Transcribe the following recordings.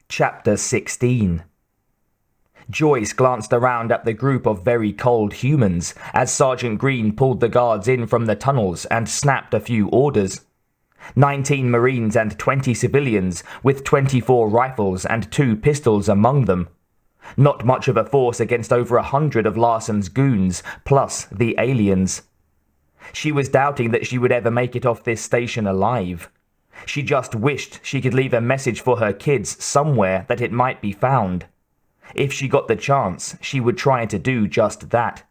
Chapter 16. Joyce glanced around at the group of very cold humans as Sergeant Green pulled the guards in from the tunnels and snapped a few orders. 19 Marines and 20 civilians, with 24 rifles and 2 pistols among them. Not much of a force against over 100 of Larson's goons, plus the aliens. She was doubting that she would ever make it off this station alive. She just wished she could leave a message for her kids somewhere that it might be found. If she got the chance, she would try to do just that.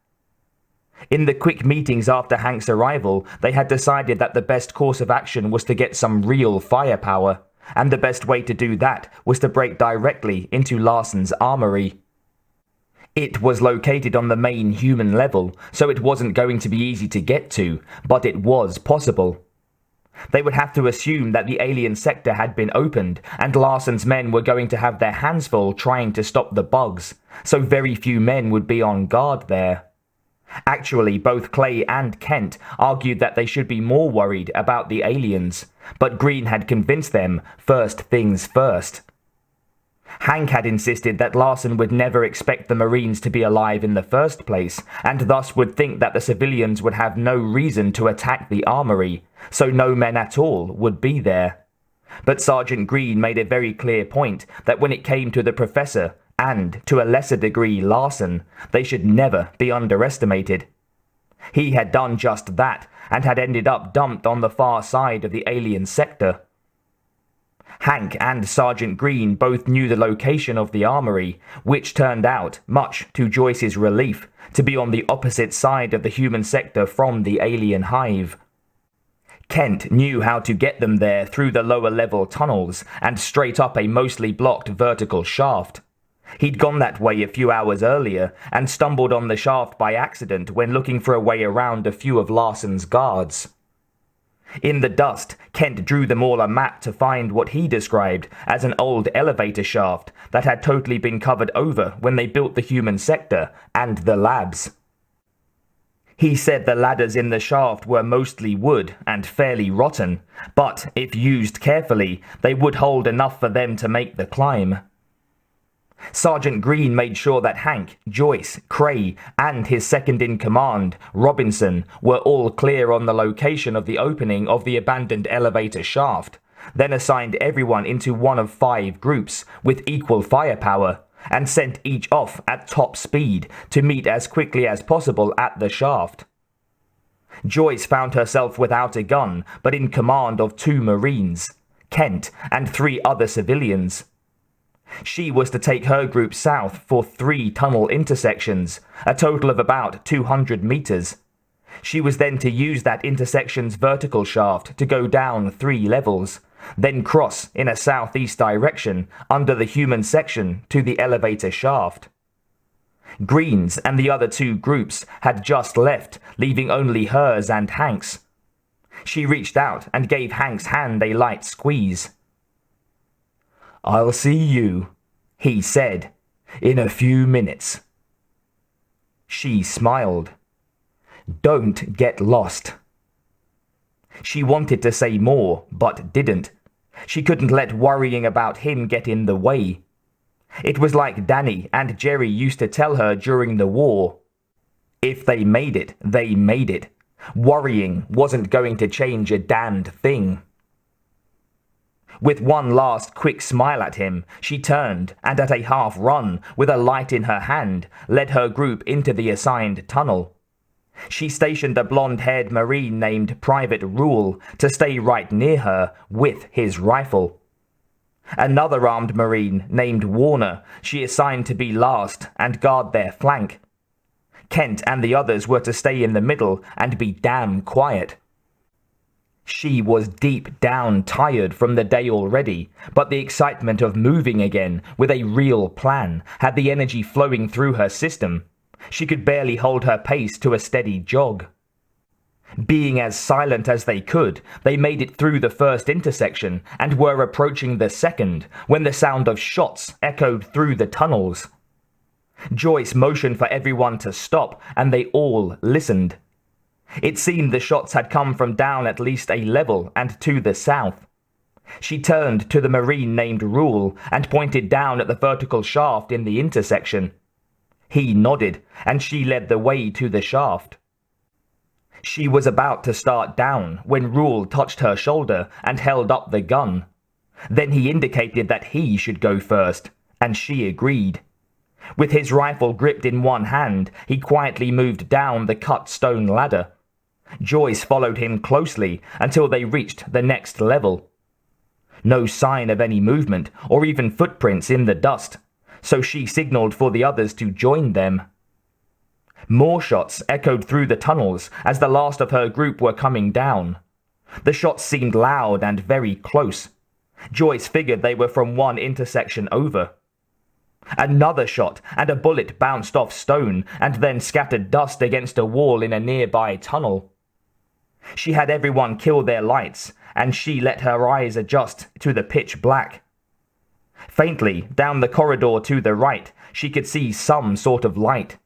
In the quick meetings after Hank's arrival, they had decided that the best course of action was to get some real firepower, and the best way to do that was to break directly into Larson's armory. It was located on the main human level, so it wasn't going to be easy to get to, but it was possible. They would have to assume that the alien sector had been opened, and Larson's men were going to have their hands full trying to stop the bugs, so very few men would be on guard there. Actually, both Clay and Kent argued that they should be more worried about the aliens, but Green had convinced them first things first. Hank had insisted that Larson would never expect the Marines to be alive in the first place, and thus would think that the civilians would have no reason to attack the armory, so no men at all would be there. But Sergeant Green made a very clear point that when it came to the professor, and to a lesser degree Larson, they should never be underestimated. He had done just that, and had ended up dumped on the far side of the alien sector. Hank and Sergeant Green both knew the location of the armory, which turned out, much to Joyce's relief, to be on the opposite side of the human sector from the alien hive. Kent knew how to get them there through the lower level tunnels and straight up a mostly blocked vertical shaft. He'd gone that way a few hours earlier and stumbled on the shaft by accident when looking for a way around a few of Larson's guards. In the dust, Kent drew them all a map to find what he described as an old elevator shaft that had totally been covered over when they built the human sector and the labs. He said the ladders in the shaft were mostly wood and fairly rotten, but if used carefully, they would hold enough for them to make the climb. Sergeant Green made sure that Hank, Joyce, Cray, and his second-in-command, Robinson, were all clear on the location of the opening of the abandoned elevator shaft, then assigned everyone into one of 5 groups with equal firepower, and sent each off at top speed to meet as quickly as possible at the shaft. Joyce found herself without a gun, but in command of 2 Marines, Kent and 3 other civilians. She was to take her group south for 3 tunnel intersections, a total of about 200 meters. She was then to use that intersection's vertical shaft to go down 3 levels, then cross in a southeast direction under the human section to the elevator shaft. Green's and the other 2 groups had just left, leaving only hers and Hank's. She reached out and gave Hank's hand a light squeeze. "I'll see you," he said, "in a few minutes." She smiled. "Don't get lost." She wanted to say more, but didn't. She couldn't let worrying about him get in the way. It was like Danny and Jerry used to tell her during the war. If they made it, they made it. Worrying wasn't going to change a damned thing. With one last quick smile at him, she turned and at a half run, with a light in her hand, led her group into the assigned tunnel. She stationed a blonde-haired Marine named Private Rule to stay right near her with his rifle. Another armed Marine named Warner she assigned to be last and guard their flank. Kent and the others were to stay in the middle and be damn quiet. She was deep down tired from the day already, but the excitement of moving again with a real plan had the energy flowing through her system. She could barely hold her pace to a steady jog. Being as silent as they could, they made it through the first intersection and were approaching the second when the sound of shots echoed through the tunnels. Joyce motioned for everyone to stop, and they all listened. It seemed the shots had come from down at least a level and to the south. She turned to the Marine named Rule and pointed down at the vertical shaft in the intersection. He nodded, and she led the way to the shaft. She was about to start down when Rule touched her shoulder and held up the gun. Then he indicated that he should go first, and she agreed. With his rifle gripped in one hand, he quietly moved down the cut stone ladder. Joyce followed him closely until they reached the next level. No sign of any movement or even footprints in the dust, so she signaled for the others to join them. More shots echoed through the tunnels as the last of her group were coming down. The shots seemed loud and very close. Joyce figured they were from one intersection over. Another shot, and a bullet bounced off stone and then scattered dust against a wall in a nearby tunnel. She had everyone kill their lights, and she let her eyes adjust to the pitch black. Faintly, down the corridor to the right, she could see some sort of light.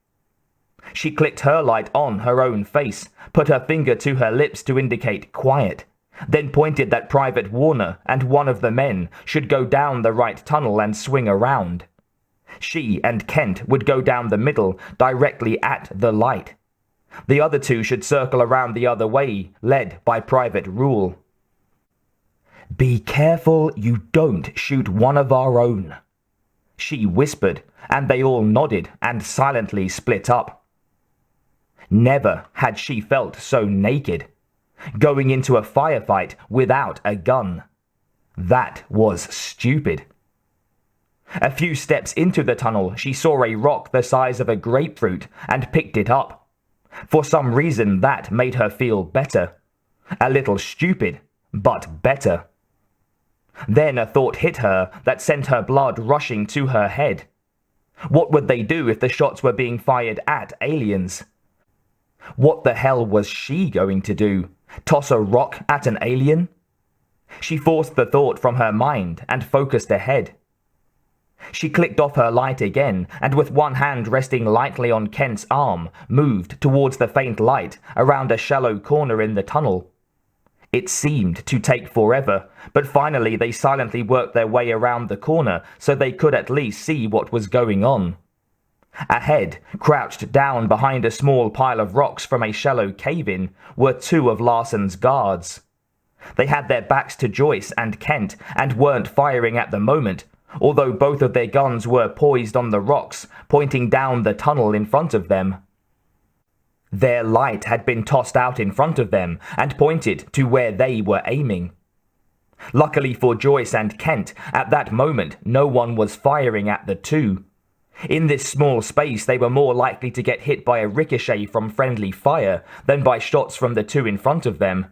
She clicked her light on her own face, put her finger to her lips to indicate quiet, then pointed that Private Warner and one of the men should go down the right tunnel and swing around. She and Kent would go down the middle, directly at the light. The other two should circle around the other way, led by Private Rule. "Be careful you don't shoot one of our own," she whispered, and they all nodded and silently split up. Never had she felt so naked. Going into a firefight without a gun. That was stupid. A few steps into the tunnel, she saw a rock the size of a grapefruit and picked it up. For some reason, that made her feel better. A little stupid, but better. Then a thought hit her that sent her blood rushing to her head. What would they do if the shots were being fired at aliens? What the hell was she going to do? Toss a rock at an alien? She forced the thought from her mind and focused ahead. She clicked off her light again, and with one hand resting lightly on Kent's arm, moved towards the faint light around a shallow corner in the tunnel. It seemed to take forever, but finally they silently worked their way around the corner so they could at least see what was going on. Ahead, crouched down behind a small pile of rocks from a shallow cave-in, were two of Larson's guards. They had their backs to Joyce and Kent and weren't firing at the moment, although both of their guns were poised on the rocks, pointing down the tunnel in front of them. Their light had been tossed out in front of them and pointed to where they were aiming. Luckily for Joyce and Kent, at that moment no one was firing at the two. In this small space they were more likely to get hit by a ricochet from friendly fire than by shots from the two in front of them.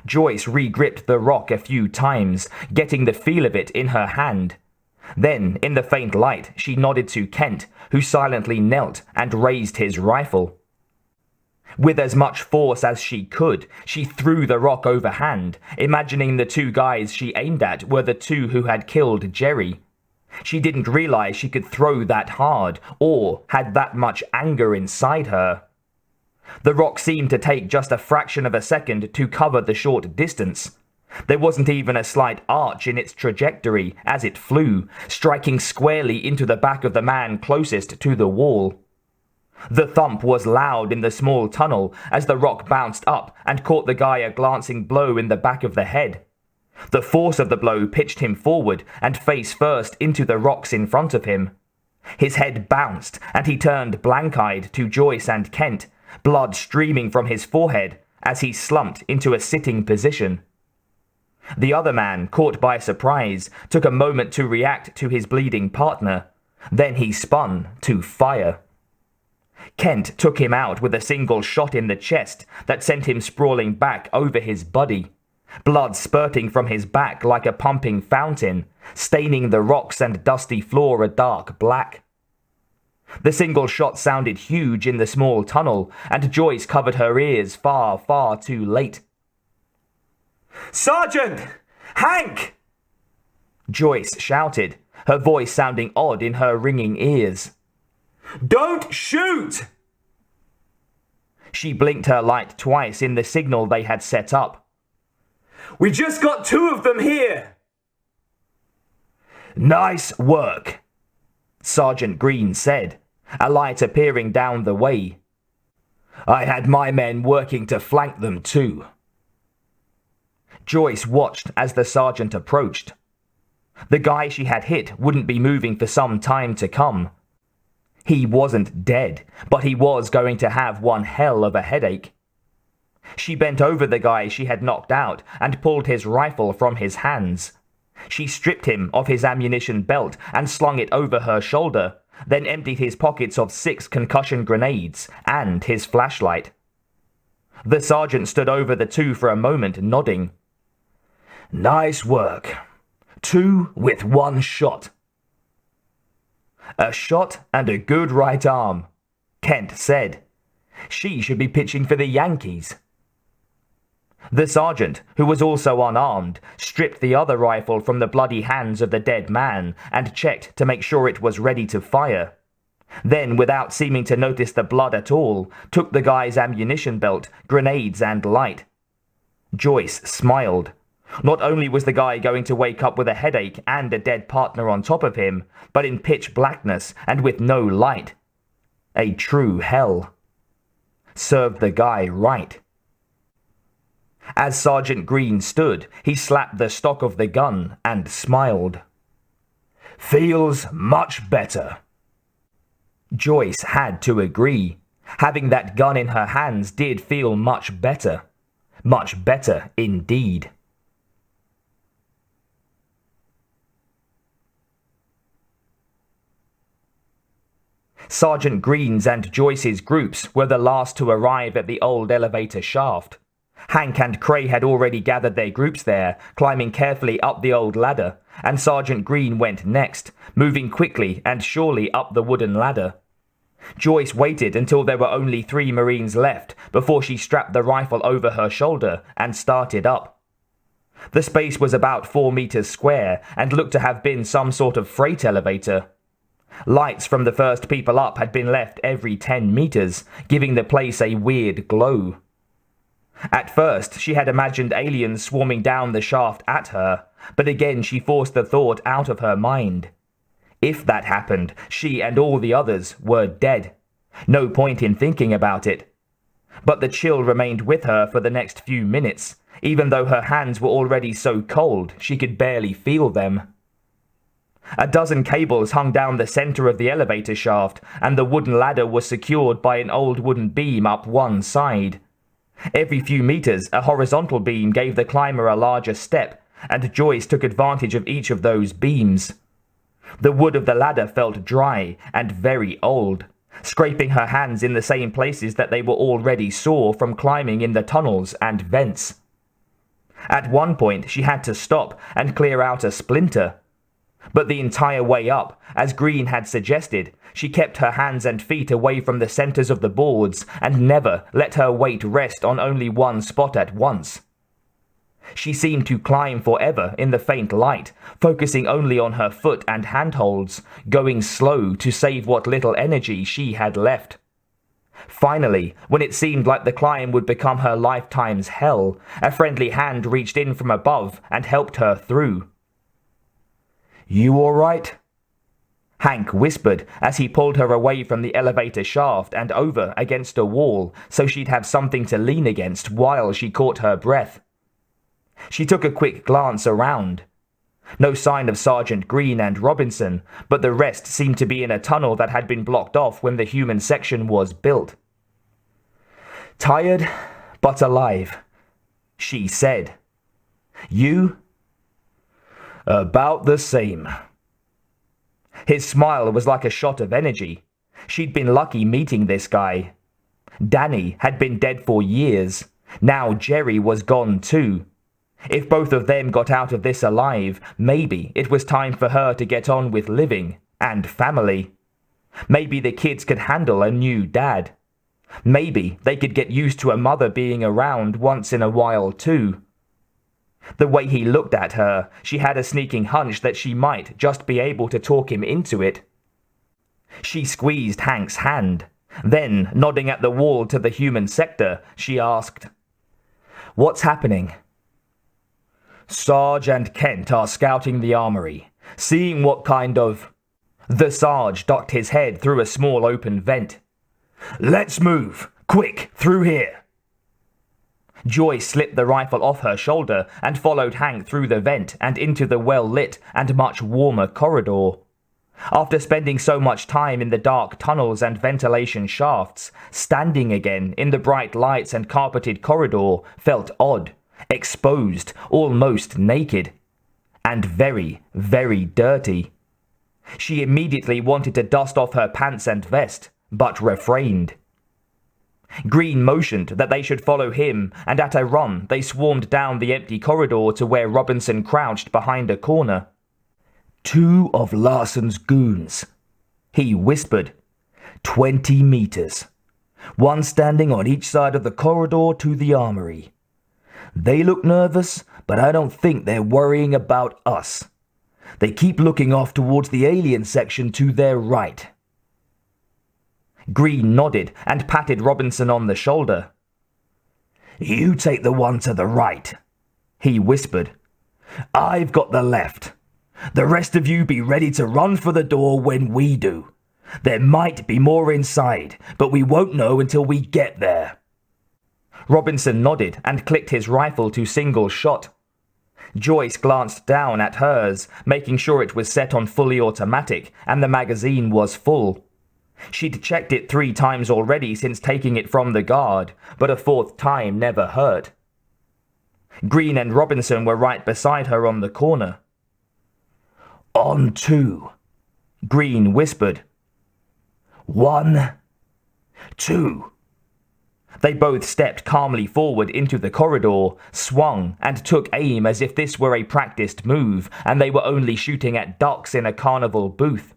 Joyce re-gripped the rock a few times, getting the feel of it in her hand. Then, in the faint light, she nodded to Kent, who silently knelt and raised his rifle. With as much force as she could, she threw the rock overhand, imagining the two guys she aimed at were the two who had killed Jerry. She didn't realize she could throw that hard, or had that much anger inside her. The rock seemed to take just a fraction of a second to cover the short distance. There wasn't even a slight arch in its trajectory as it flew, striking squarely into the back of the man closest to the wall. The thump was loud in the small tunnel as the rock bounced up and caught the guy a glancing blow in the back of the head. The force of the blow pitched him forward and face first into the rocks in front of him. His head bounced and he turned blank-eyed to Joyce and Kent, blood streaming from his forehead as he slumped into a sitting position. The other man, caught by surprise, took a moment to react to his bleeding partner. Then he spun to fire. Kent took him out with a single shot in the chest that sent him sprawling back over his body, blood spurting from his back like a pumping fountain, staining the rocks and dusty floor a dark black. The single shot sounded huge in the small tunnel, and Joyce covered her ears far, far too late. "Sergeant! Hank!" Joyce shouted, her voice sounding odd in her ringing ears. "Don't shoot!" She blinked her light twice in the signal they had set up. We just got 2 of them here! Nice work, Sergeant Green said, a light appearing down the way. I had my men working to flank them too. Joyce watched as the sergeant approached. The guy she had hit wouldn't be moving for some time to come. He wasn't dead, but he was going to have one hell of a headache. She bent over the guy she had knocked out and pulled his rifle from his hands. She stripped him of his ammunition belt and slung it over her shoulder, then emptied his pockets of 6 concussion grenades and his flashlight. The sergeant stood over the 2 for a moment, nodding. Nice work. 2 with 1 shot. A shot and a good right arm, Kent said. She should be pitching for the Yankees. The sergeant, who was also unarmed, stripped the other rifle from the bloody hands of the dead man and checked to make sure it was ready to fire. Then, without seeming to notice the blood at all, took the guy's ammunition belt, grenades and light. Joyce smiled. Not only was the guy going to wake up with a headache and a dead partner on top of him, but in pitch blackness and with no light. A true hell. Served the guy right. As Sergeant Green stood, he slapped the stock of the gun and smiled. Feels much better. Joyce had to agree. Having that gun in her hands did feel much better. Much better indeed. Sergeant Green's and Joyce's groups were the last to arrive at the old elevator shaft. Hank and Cray had already gathered their groups there, climbing carefully up the old ladder, and Sergeant Green went next, moving quickly and surely up the wooden ladder. Joyce waited until there were only 3 Marines left before she strapped the rifle over her shoulder and started up. The space was about 4 meters square and looked to have been some sort of freight elevator. Lights from the first people up had been left every 10 meters, giving the place a weird glow. At first, she had imagined aliens swarming down the shaft at her, but again she forced the thought out of her mind. If that happened, she and all the others were dead. No point in thinking about it. But the chill remained with her for the next few minutes, even though her hands were already so cold she could barely feel them. A dozen cables hung down the center of the elevator shaft, and the wooden ladder was secured by an old wooden beam up one side. Every few meters, a horizontal beam gave the climber a larger step, and Joyce took advantage of each of those beams. The wood of the ladder felt dry and very old, scraping her hands in the same places that they were already sore from climbing in the tunnels and vents. At one point, she had to stop and clear out a splinter. But the entire way up, as Green had suggested, she kept her hands and feet away from the centers of the boards and never let her weight rest on only one spot at once. She seemed to climb forever in the faint light, focusing only on her foot and handholds, going slow to save what little energy she had left. Finally, when it seemed like the climb would become her lifetime's hell, a friendly hand reached in from above and helped her through. "You all right?" Hank whispered as he pulled her away from the elevator shaft and over against a wall so she'd have something to lean against while she caught her breath. She took a quick glance around. No sign of Sergeant Green and Robinson, but the rest seemed to be in a tunnel that had been blocked off when the human section was built. "Tired, but alive," she said. "You?" "About the same." His smile was like a shot of energy. She'd been lucky meeting this guy. Danny had been dead for years. Now Jerry was gone too. If both of them got out of this alive, maybe it was time for her to get on with living and family. Maybe the kids could handle a new dad. Maybe they could get used to a mother being around once in a while too. The way he looked at her, she had a sneaking hunch that she might just be able to talk him into it. She squeezed Hank's hand. Then, nodding at the wall to the human sector, she asked, "What's happening?" Sarge and Kent are scouting the armory, seeing what kind of... The Sarge ducked his head through a small open vent. Let's move! Quick, through here! Joyce slipped the rifle off her shoulder and followed Hank through the vent and into the well-lit and much warmer corridor. After spending so much time in the dark tunnels and ventilation shafts, standing again in the bright lights and carpeted corridor felt odd, exposed, almost naked, and very, very dirty. She immediately wanted to dust off her pants and vest, but refrained. Green motioned that they should follow him, and at a run they swarmed down the empty corridor to where Robinson crouched behind a corner. 2 of Larson's goons, he whispered. 20 meters. 1 standing on each side of the corridor to the armory. They look nervous, but I don't think they're worrying about us. They keep looking off towards the alien section to their right. Green nodded and patted Robinson on the shoulder. You take the one to the right, he whispered. I've got the left. The rest of you be ready to run for the door when we do. There might be more inside, but we won't know until we get there. Robinson nodded and clicked his rifle to single shot. Joyce glanced down at hers, making sure it was set on fully automatic and the magazine was full. She'd checked it 3 times already since taking it from the guard, but a 4th time never hurt. Green and Robinson were right beside her on the corner. On 2, Green whispered. 1, 2. They both stepped calmly forward into the corridor, swung, and took aim as if this were a practiced move, and they were only shooting at ducks in a carnival booth.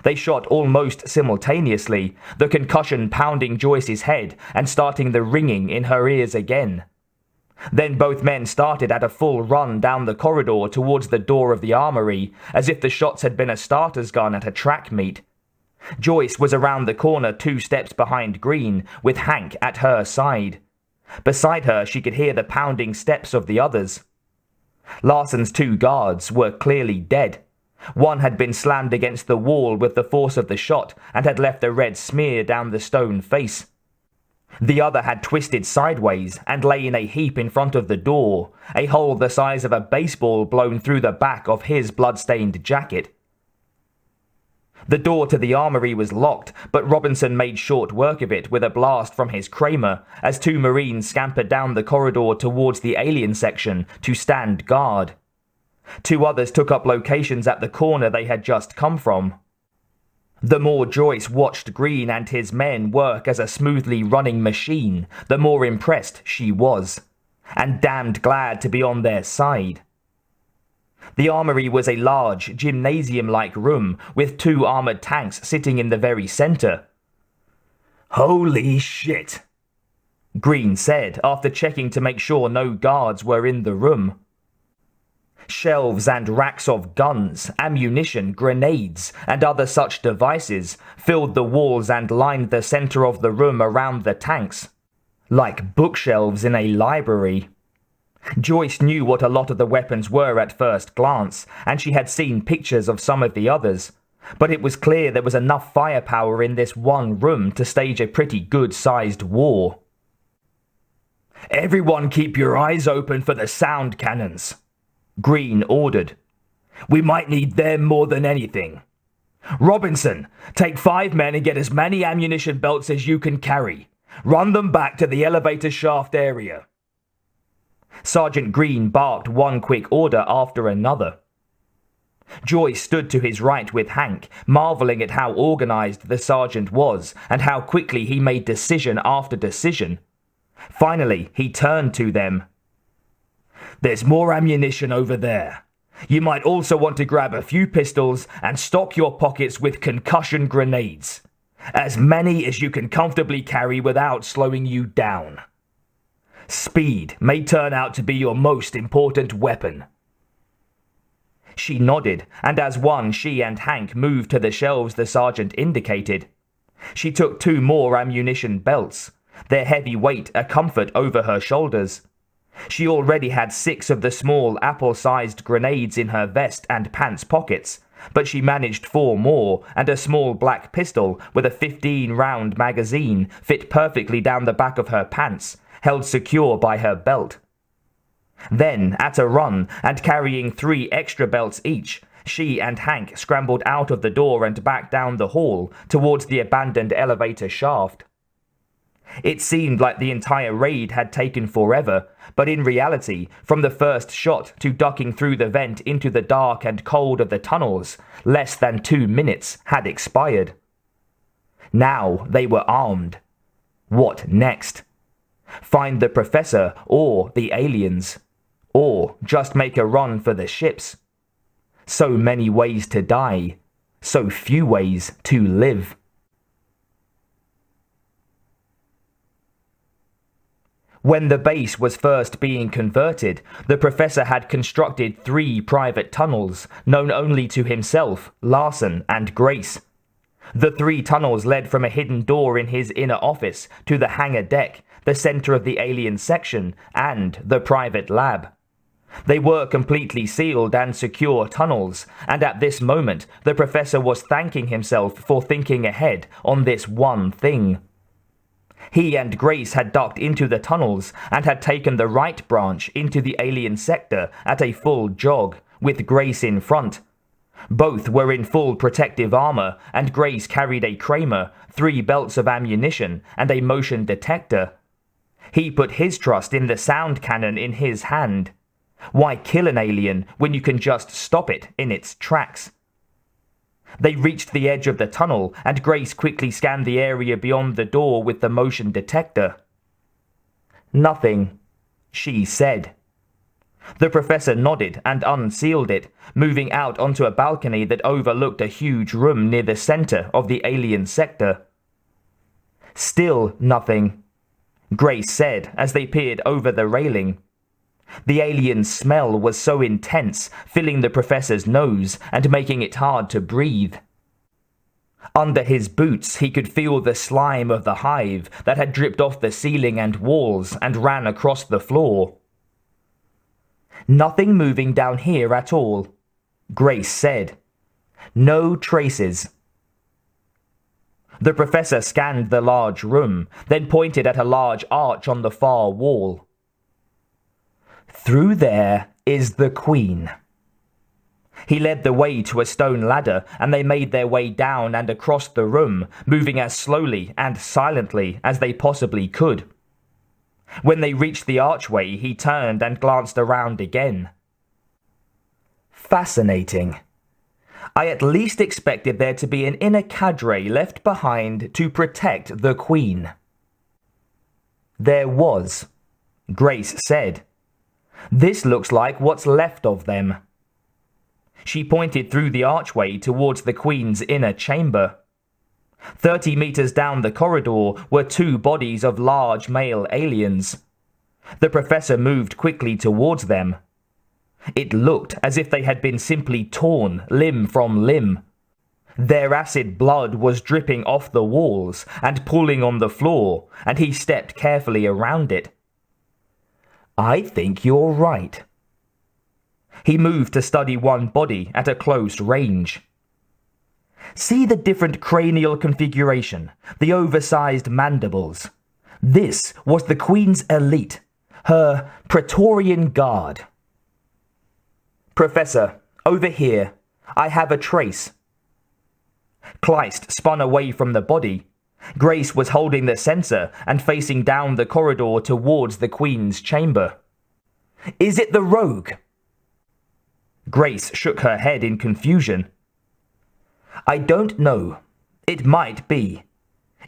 They shot almost simultaneously, the concussion pounding Joyce's head and starting the ringing in her ears again. Then both men started at a full run down the corridor towards the door of the armory, as if the shots had been a starter's gun at a track meet. Joyce was around the corner 2 steps behind Green, with Hank at her side. Beside her she could hear the pounding steps of the others. Larson's 2 guards were clearly dead. One had been slammed against the wall with the force of the shot and had left a red smear down the stone face. The other had twisted sideways and lay in a heap in front of the door, a hole the size of a baseball blown through the back of his blood-stained jacket. The door to the armory was locked, but Robinson made short work of it with a blast from his Kramer as 2 Marines scampered down the corridor towards the alien section to stand guard. 2 others took up locations at the corner they had just come from. The more Joyce watched Green and his men work as a smoothly running machine, the more impressed she was, and damned glad to be on their side. The armory was a large, gymnasium-like room with 2 armored tanks sitting in the very center. Holy shit, Green said after checking to make sure no guards were in the room. Shelves and racks of guns, ammunition, grenades, and other such devices filled the walls and lined the center of the room around the tanks, like bookshelves in a library. Joyce knew what a lot of the weapons were at first glance, and she had seen pictures of some of the others, but it was clear there was enough firepower in this one room to stage a pretty good-sized war. Everyone keep your eyes open for the sound cannons, Green ordered. We might need them more than anything. Robinson, take 5 men and get as many ammunition belts as you can carry. Run them back to the elevator shaft area. Sergeant Green barked one quick order after another. Joyce stood to his right with Hank, marveling at how organized the sergeant was and how quickly he made decision after decision. Finally, he turned to them. There's more ammunition over there. You might also want to grab a few pistols and stock your pockets with concussion grenades. As many as you can comfortably carry without slowing you down. Speed may turn out to be your most important weapon. She nodded, and as one, she and Hank moved to the shelves the sergeant indicated. She took 2 more ammunition belts, their heavy weight a comfort over her shoulders. She already had 6 of the small apple-sized grenades in her vest and pants pockets, but she managed 4 more, and a small black pistol with a 15-round magazine fit perfectly down the back of her pants, held secure by her belt. Then, at a run, and carrying 3 extra belts each, she and Hank scrambled out of the door and back down the hall towards the abandoned elevator shaft. It seemed like the entire raid had taken forever, but in reality, from the first shot to ducking through the vent into the dark and cold of the tunnels, less than 2 minutes had expired. Now they were armed. What next? Find the professor or the aliens? Or just make a run for the ships? So many ways to die, so few ways to live. When the base was first being converted, the professor had constructed 3 private tunnels, known only to himself, Larson, and Grace. The 3 tunnels led from a hidden door in his inner office to the hangar deck, the center of the alien section, and the private lab. They were completely sealed and secure tunnels, and at this moment the professor was thanking himself for thinking ahead on this one thing. He and Grace had ducked into the tunnels and had taken the right branch into the alien sector at a full jog, with Grace in front. Both were in full protective armor, and Grace carried a Kramer, 3 belts of ammunition, and a motion detector. He put his trust in the sound cannon in his hand. Why kill an alien when you can just stop it in its tracks? They reached the edge of the tunnel, and Grace quickly scanned the area beyond the door with the motion detector. "Nothing," she said. The professor nodded and unsealed it, moving out onto a balcony that overlooked a huge room near the center of the alien sector. "Still nothing," Grace said as they peered over the railing. The alien smell was so intense, filling the professor's nose and making it hard to breathe. Under his boots, he could feel the slime of the hive that had dripped off the ceiling and walls and ran across the floor. "Nothing moving down here at all," Grace said. "No traces." The professor scanned the large room, then pointed at a large arch on the far wall. "Through there is the Queen." He led the way to a stone ladder, and they made their way down and across the room, moving as slowly and silently as they possibly could. When they reached the archway, he turned and glanced around again. "Fascinating. I at least expected there to be an inner cadre left behind to protect the Queen." "There was," Grace said. "This looks like what's left of them." She pointed through the archway towards the Queen's inner chamber. 30 meters down the corridor were 2 bodies of large male aliens. The professor moved quickly towards them. It looked as if they had been simply torn limb from limb. Their acid blood was dripping off the walls and pooling on the floor, and he stepped carefully around it. "I think you're right." He moved to study one body at a close range. "See the different cranial configuration, the oversized mandibles. This was the Queen's elite, her Praetorian Guard." "Professor, over here. I have a trace." Kleist spun away from the body. Grace was holding the sensor and facing down the corridor towards the Queen's chamber. "Is it the rogue?" Grace shook her head in confusion. "I don't know. It might be.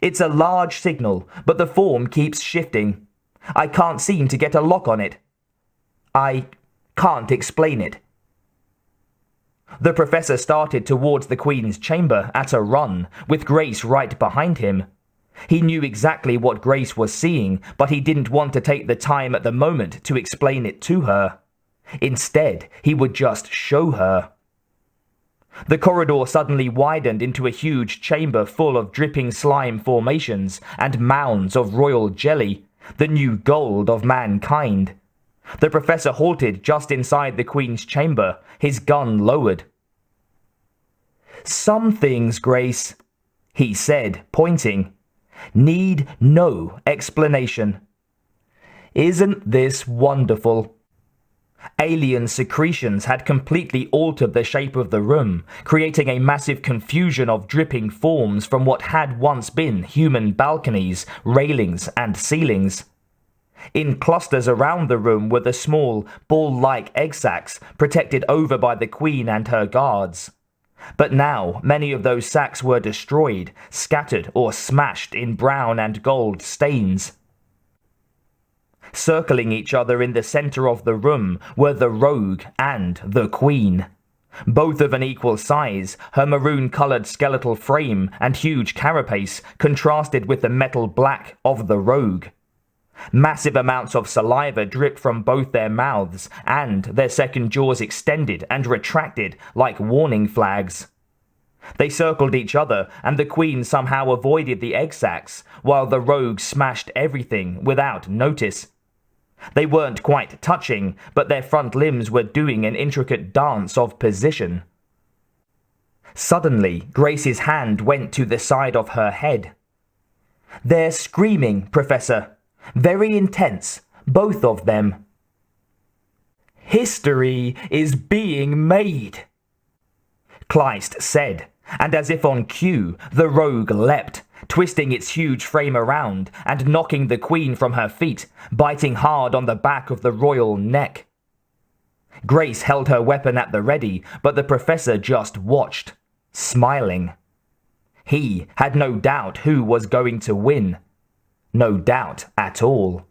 It's a large signal, but the form keeps shifting. I can't seem to get a lock on it. I can't explain it." The professor started towards the Queen's chamber at a run, with Grace right behind him. He knew exactly what Grace was seeing, but he didn't want to take the time at the moment to explain it to her. Instead, he would just show her. The corridor suddenly widened into a huge chamber full of dripping slime formations and mounds of royal jelly, the new gold of mankind. The professor halted just inside the Queen's chamber, his gun lowered. "Some things, Grace," he said, pointing, "need no explanation. Isn't this wonderful?" Alien secretions had completely altered the shape of the room, creating a massive confusion of dripping forms from what had once been human balconies, railings, and ceilings. In clusters around the room were the small, ball-like egg sacs protected over by the Queen and her guards. But now many of those sacs were destroyed, scattered or smashed in brown and gold stains. Circling each other in the center of the room were the Rogue and the Queen. Both of an equal size, her maroon-colored skeletal frame and huge carapace contrasted with the metal black of the Rogue. Massive amounts of saliva dripped from both their mouths, and their second jaws extended and retracted like warning flags. They circled each other, and the Queen somehow avoided the egg sacs, while the Rogue smashed everything without notice. They weren't quite touching, but their front limbs were doing an intricate dance of position. Suddenly, Grace's hand went to the side of her head. "They're screaming, Professor. Very intense, both of them." "History is being made," Kleist said, and as if on cue, the Rogue leapt, twisting its huge frame around and knocking the Queen from her feet, biting hard on the back of the royal neck. Grace held her weapon at the ready, but the professor just watched, smiling. He had no doubt who was going to win. No doubt at all.